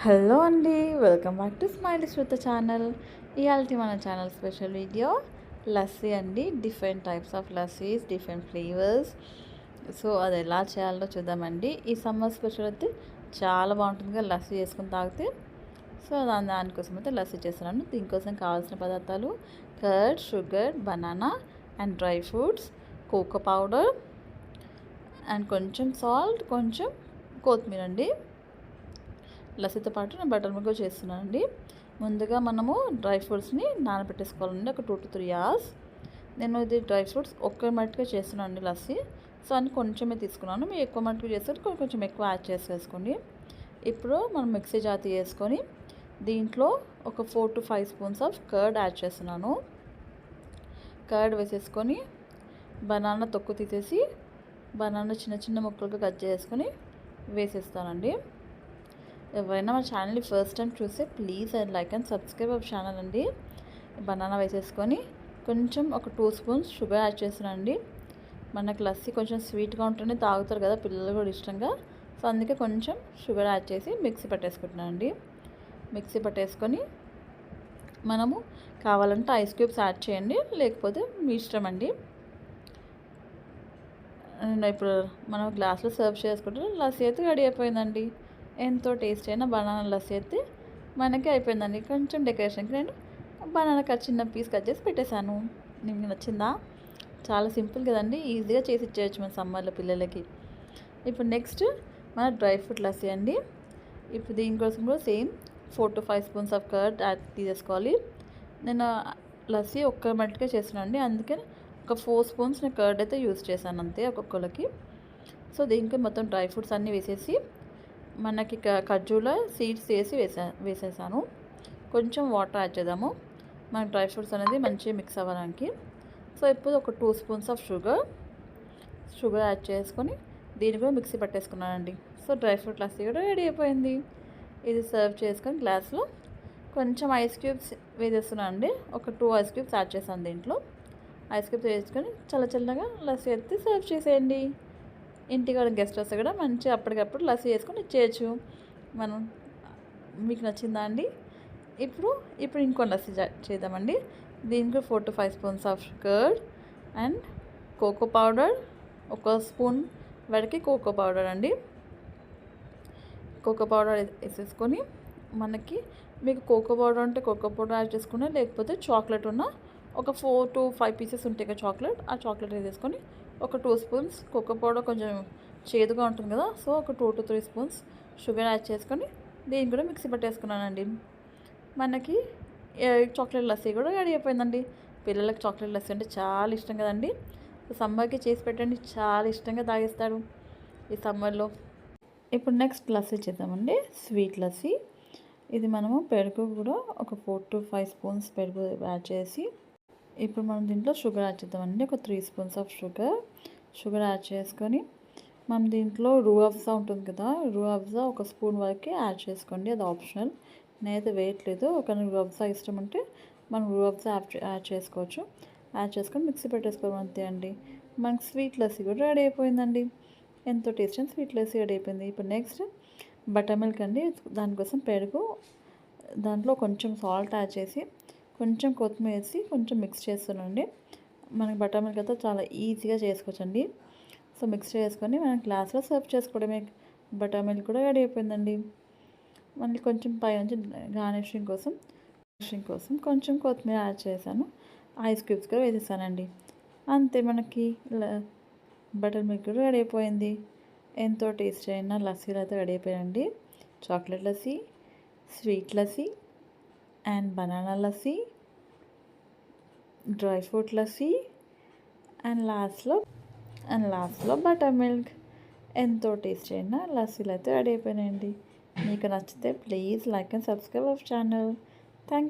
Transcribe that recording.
Hello అండి, welcome back to smile Shruta channel. ఇవాళ మన ఛానల్ స్పెషల్ వీడియో లస్సీ అండి. Different types of lassis, different flavours. So అది ఎలా చేయాలో చూద్దామండి. ఈ సమ్మర్ స్పెషల్ అయితే చాలా బాగుంటుందిగా లస్సీ చేసుకుని తాగితే. సో దానికోసం అయితే లస్సీ చేస్తున్నాను. దీనికోసం కావాల్సిన పదార్థాలు curd, sugar, banana and dry fruits, cocoa powder and కొంచెం సాల్ట్, కొంచెం కొత్తిమీర అండి. లస్సీతో పాటు నేను బటర్ మిల్క్ చేస్తున్నానండి. ముందుగా మనము డ్రై ఫ్రూట్స్ని నానబెట్టేసుకోవాలండి, ఒక 2 to 3 hours. నేను ఇది డ్రై ఫ్రూట్స్ ఒక్క మట్టుగా చేస్తున్నాను అండి లస్సీ. సో అని కొంచెమే తీసుకున్నాను. మీరు ఎక్కువ మట్టుకు చేస్తే కొంచెం ఎక్కువ యాడ్ చేసేసుకోండి. ఇప్పుడు మనం మిక్సీ జాతి వేసుకొని దీంట్లో ఒక 4 to 5 spoons of curd add చేస్తున్నాను. కర్డ్ వేసేసుకొని బనానా తొక్కు తీసేసి బనానా చిన్న చిన్న ముక్కలుగా కట్ చేసుకొని వేసేస్తానండి. ఎవరైనా మా ఛానల్ని ఫస్ట్ టైం చూస్తే please and like and subscribe our channel అండి. బనానా వేసేసుకొని కొంచెం ఒక 2 స్పూన్స్ షుగర్ యాడ్ చేసానండి. మనకు లస్సీ కొంచెం స్వీట్గా ఉంటేనే తాగుతారు కదా పిల్లలు కూడా ఇష్టంగా. సో అందుకే కొంచెం షుగర్ యాడ్ చేసి మిక్సీ పట్టేసుకుంటున్నానండి. మిక్సీ పట్టేసుకొని మనము కావాలంటే ఐస్ క్యూబ్స్ యాడ్ చేయండి, లేకపోతే మీ ఇష్టం అండి. ఇప్పుడు మనం గ్లాస్లో సర్వ్ చేసుకుంటే లస్సీ అయితే రెడీ అయిపోయిందండి. ఎంతో టేస్ట్ అయిన బనానా లస్సీ అయితే మనకి అయిపోయిందండి. కొంచెం డెకరేషన్కి నేను బనానా చిన్న పీస్ కట్ చేసి పెట్టేశాను. మీకు నచ్చిందా? చాలా సింపుల్ కదండి, ఈజీగా చేసి ఇచ్చేయచ్చు మన సమ్మర్లో పిల్లలకి. ఇప్పుడు నెక్స్ట్ మన డ్రై ఫ్రూట్ లస్సీ అండి. ఇప్పుడు దీనికోసం కూడా same 4 to 5 spoons of curd add తీసేసుకోవాలి. నేను లస్సీ ఒక్క మట్టుగా చేస్తున్నాను అండి, అందుకే ఒక 4 స్పూన్స్ నేను కర్డ్ అయితే యూజ్ చేశాను అంతే ఒక్కొక్కరికి. సో దీనికి మొత్తం డ్రై ఫ్రూట్స్ అన్నీ వేసేసి మనకి ఖర్జూర సీడ్స్ వేసి వేసేసాను. కొంచెం వాటర్ యాడ్ చేద్దాము మన డ్రై ఫ్రూట్స్ అనేది మంచిగా మిక్స్ అవ్వడానికి. సో ఇప్పుడు ఒక 2 స్పూన్స్ ఆఫ్ షుగర్ యాడ్ చేసుకొని దీన్ని కూడా మిక్సీ పట్టేసుకున్నానండి. సో డ్రై ఫ్రూట్ లస్సీ కూడా రెడీ అయిపోయింది. ఇది సర్వ్ చేసుకొని గ్లాస్లో కొంచెం ఐస్ క్యూబ్స్ వేసేస్తున్నాను అండి. ఒక 2 ఐస్ క్యూబ్స్ యాడ్ చేశాను దీంట్లో. ఐస్ క్యూబ్స్ వేసుకొని చల్లగా లస్సీ ఎత్తి సర్వ్ చేసేయండి. ఇంటికి కూడా గెస్ట్ వస్తే కూడా మంచిగా అప్పటికప్పుడు లస్సీ వేసుకొని ఇచ్చేయచ్చు మనం. మీకు నచ్చిందా అండి? ఇప్పుడు ఇంకో లస్సీ చేద్దామండి. దీనికి 4 to 5 spoons of curd and cocoa powder, 1 spoon వరకు కోకో పౌడర్ అండి. కోకో పౌడర్ వేసేసుకొని మనకి మీకు కోకో పౌడర్ అంటే కోకో పౌడర్ యాడ్ చేసుకున్నా, లేకపోతే చాక్లెట్ ఉన్న ఒక 4 to 5 పీసెస్ ఉంటాయి కదా చాక్లెట్, ఆ చాక్లెట్ వేసేసుకొని ఒక 2 స్పూన్స్ కోకో పౌడర్ కొంచెం చేదుగా ఉంటుంది కదా, సో ఒక 2 to 3 స్పూన్స్ షుగర్ యాడ్ చేసుకొని దీన్ని కూడా మిక్సీ పట్టేసుకున్నానండి. మనకి చాక్లెట్ లస్సీ కూడా రెడీ అయిపోయిందండి. పిల్లలకి చాక్లెట్ లస్సీ అంటే చాలా ఇష్టం కదండి. సమ్మర్కి చేసి పెట్టండి, చాలా ఇష్టంగా తాగేస్తాడు ఈ సమ్మర్లో. ఇప్పుడు నెక్స్ట్ లస్సీ చేద్దామండి, స్వీట్ లస్సీ. ఇది మనము పెరుగు కూడా ఒక 4 to 5 స్పూన్స్ పెరుగు యాడ్ చేసి ఇప్పుడు మనం దీంట్లో షుగర్ యాడ్ చేద్దామండి. ఒక 3 స్పూన్స్ ఆఫ్ షుగర్ యాడ్ చేసుకొని మనం దీంట్లో రూఅఫ్జా ఉంటుంది కదా, రూఅఫ్జా 1 స్పూన్ వరకు యాడ్ చేసుకోండి, అది ఆప్షనల్. నేనైతే వేయట్లేదు. ఒక రూఅఫ్జా ఇష్టం అంటే మనం రూఅఫ్జా యాడ్ చేసుకోవచ్చు. యాడ్ చేసుకొని మిక్సీ పెట్టేసుకోవడం అంతే అండి. మనకి స్వీట్ లస్సీ కూడా రెడీ అయిపోయిందండి. ఎంతో taste and sweet lassi ready అయిపోయింది. ఇప్పుడు నెక్స్ట్ బటర్ మిల్క్ అండి. దానికోసం పెరుగు, దాంట్లో కొంచెం సాల్ట్ యాడ్ చేసి కొంచెం కొత్తిమీర వేసి కొంచెం మిక్స్ చేస్తానండి. మనకి బటర్ మిల్క్ అయితే చాలా ఈజీగా చేసుకోవచ్చండి. సో మిక్స్ చేసుకొని మనం గ్లాస్లో సర్వ్ చేసుకోవడమే. బటర్ మిల్క్ కూడా రెడీ అయిపోయిందండి. మళ్ళీ కొంచెం పై నుంచి గార్నిషింగ్ కోసం కొంచెం కొత్తిమీర యాడ్ చేశాను. ఐస్ క్యూబ్స్ కూడా వేసేసానండి. అంతే, మనకి బటర్ మిల్క్ కూడా రెడీ అయిపోయింది. ఎంతో టేస్ట్ అయిన లస్సీలు అయితే రెడీ అయిపోయాయండి. Chocolate lassi, sweet lassi and banana lassi, dry fruit lassi and లాస్ట్లో బటర్ మిల్క్. ఎంతో టేస్టీ అయిన లస్సీలు అయితే రెడీ అయిపోయినాయండి. మీకు నచ్చితే please like and subscribe our channel. Thank you.